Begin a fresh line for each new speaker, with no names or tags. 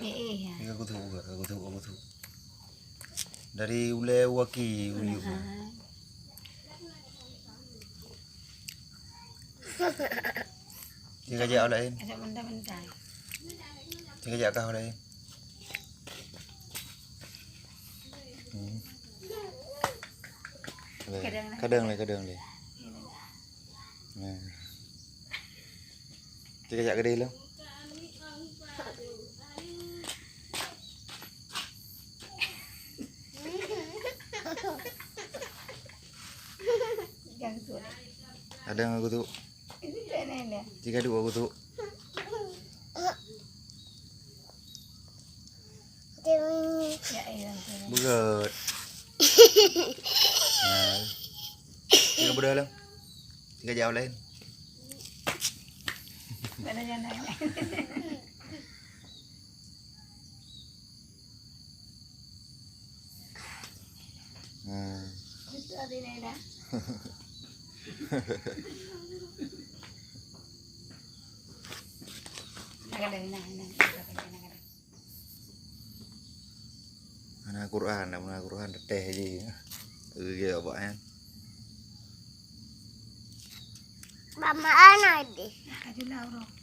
Ini aku tahu. Dari ule waki uli. Jika jauh lain.
Ada benda-benda.
Jika jauh kau lain. Kadang le. Jika jauh gede lah. Ada yang aku tu. Jika dua aku tu. Berat. Jika berdua lah. Jika jauh lain.
Itu ada ni dah. Anak Quran teteh je. Dia apa kan?
Mama anak deh.
Kajulah orang.